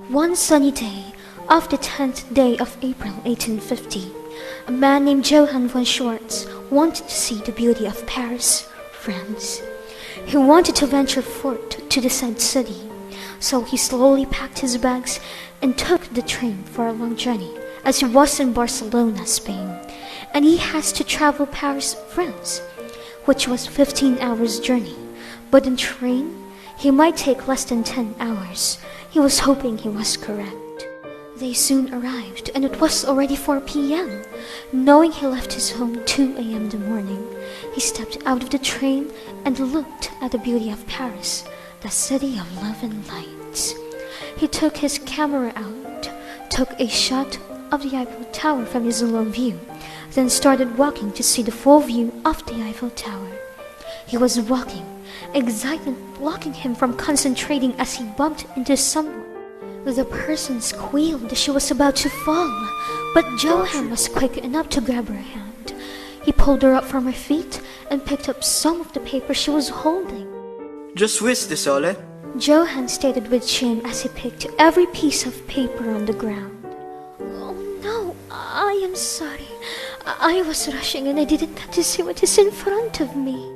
One sunny day of the 10th day of April 1850, a man named Johann von Schwartz wanted to see the beauty of Paris, France. He wanted to venture forth to the said city, so he slowly packed his bags and took the train for a long journey, as he was in Barcelona, Spain, and he has to travel Paris, France, which was 15 hours journey, but in train he might take less than 10 hours. He was hoping he was correct. They soon arrived, and it was already 4 p.m. Knowing he left his home 2 a.m. in the morning, he stepped out of the train and looked at the beauty of Paris, the city of love and lights. He took his camera out, took a shot of the Eiffel Tower from his long view, then started walking to see the full view of the Eiffel Tower. He was walking, excitement blocking him from concentrating as he bumped into someone. The person squealed as she was about to fall, but Johann was quick enough to grab her hand. He pulled her up from her feet and picked up some of the paper she was holding. Just whisk this, Ole. Johann stated with shame as he picked every piece of paper on the ground. Oh no, I am sorry. I was rushing and I didn't get to see what is in front of me.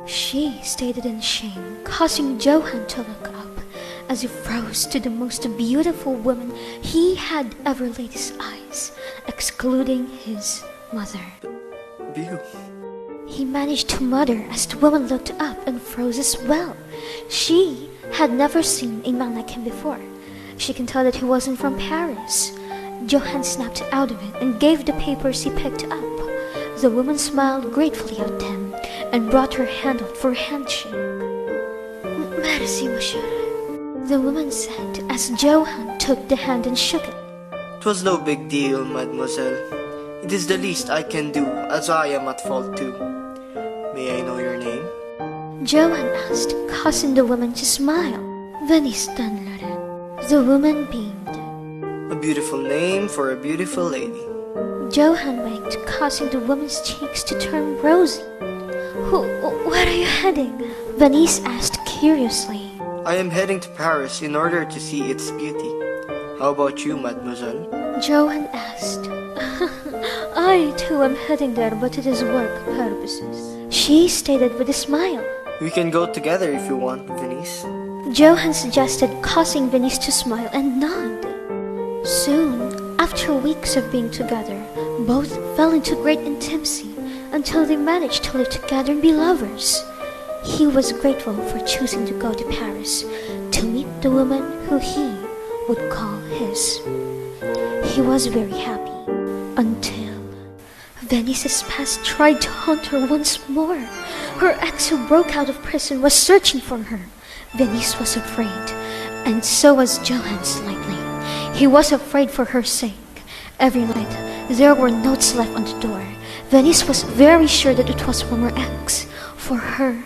She stated in shame, causing Johann to look up as he froze to the most beautiful woman he had ever laid his eyes, excluding his mother. Beau. He managed to mutter as the woman looked up and froze as well. She had never seen a man like him before. She can tell that he wasn't from Paris. Johann snapped out of it and gave the papers he picked up. The woman smiled gratefully at him and brought her hand out for a handshake. Merci, monsieur, the woman said as Johann took the hand and shook it. "'Twas no big deal, mademoiselle. It is the least I can do, as I am at fault too. May I know your name?" Johann asked, causing the woman to smile. Venice Dunlaren. The woman beamed. "A beautiful name for a beautiful lady." Johann winked, causing the woman's cheeks to turn rosy. Where are you heading? Venice asked curiously. "I am heading to Paris in order to see its beauty. How about you, mademoiselle?" Johann asked. I too am heading there, but it is work purposes, she stated with a smile. "We can go together if you want, Venice." Johann suggested, causing Venice to smile and nod. Soon, after weeks of being together, both fell into great intimacy until they managed to live together and be lovers. He was grateful for choosing to go to Paris to meet the woman who he would call his. He was very happy until Venice's past tried to haunt her once more. Her ex who broke out of prison was searching for her. Venice was afraid, and so was Johann slightly. He was afraid for her sake. Every night there were notes left on the door. Venice was very sure that it was from her ex. For her,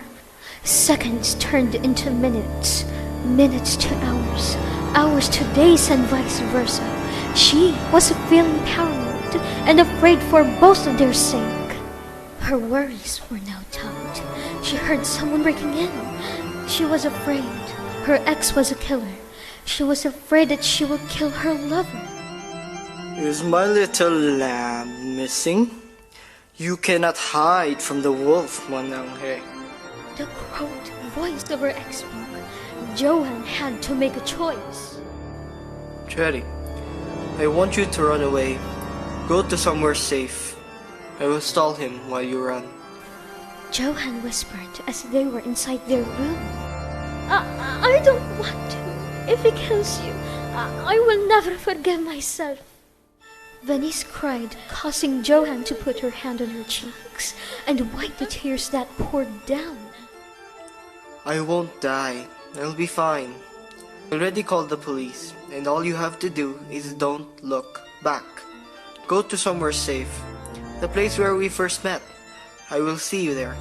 seconds turned into minutes, minutes to hours, hours to days, and vice versa. She was feeling paranoid and afraid for both of their sake. Her worries were now topped. She heard someone breaking in. She was afraid. Her ex was a killer. She was afraid that she would kill her lover. "Is my little lamb missing? You cannot hide from the wolf, mon ange." The croaked voice of her ex spoke. Johann had to make a choice. "Cherry, I want you to run away. Go to somewhere safe. I will stall him while you run." Johann whispered as they were inside their room. I don't want to. If he kills you, I will never forgive myself. Venice cried, causing Johann to put her hand on her cheeks and wipe the tears that poured down. "I won't die. I'll be fine. I already called the police, and all you have to do is don't look back. Go to somewhere safe, the place where we first met. I will see you there.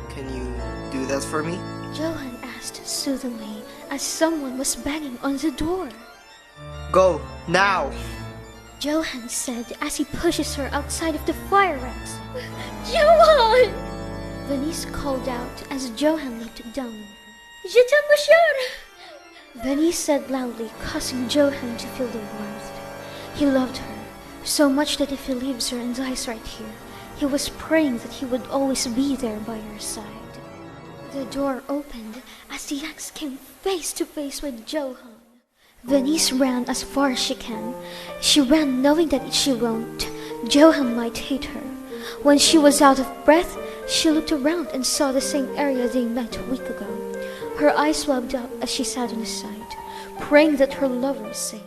Can you do that for me?" Johann asked soothingly as someone was banging on the door. "Go, now!" Johann said as he pushes her outside of the fire ants. Johann! Venice called out as Johann looked down on her. Je t'aime, monsieur! Then he said loudly, causing Johan to feel the warmth. He loved her so much that if he leaves her and dies right here, he was praying that he would always be there by her side. The door opened as the ex came face to face with Johan. Venice ran as far as she can. She ran knowing that if she won't, Johan might hate her. When she was out of breath, she looked around and saw the same area they met a week ago. Her eyes swabbed up as she sat on the side, praying that her lover is safe.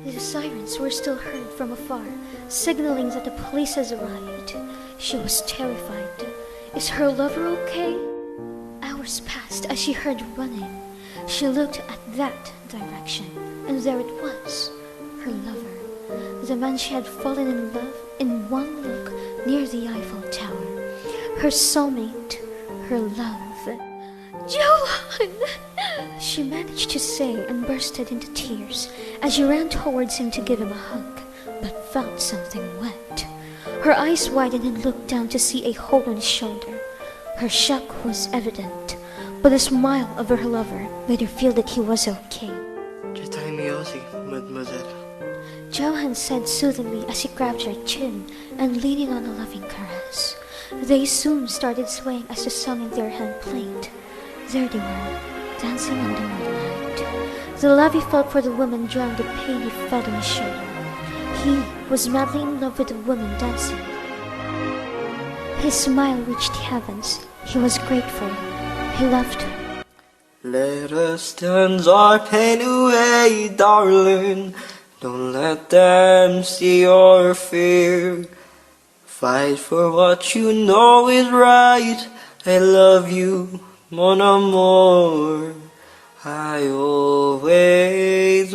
The sirens were still heard from afar, signaling that the police has arrived. She was terrified. Is her lover okay? Hours passed as she heard running. She looked at that direction, and there it was, her lover, the man she had fallen in love in one look near the Eiffel Tower, her soulmate, her love. Johan! She managed to say and bursted into tears as she ran towards him to give him a hug, but felt something wet. Her eyes widened and looked down to see a hole in his shoulder. Her shock was evident, but the smile of her lover made her feel that he was okay. Je t'aime aussi, mademoiselle. Johan said soothingly as he grabbed her chin and leaning on a loving caress. They soon started swaying as the song in their hand played. There they were, dancing under moonlight. The love he felt for the woman drowned the pain he felt on his shoulder. He was madly in love with the woman dancing. His smile reached the heavens. He was grateful. He loved her. Let us dance our pain away, darling. Don't let them see your fear. Fight for what you know is right. I love you, mon amour. I always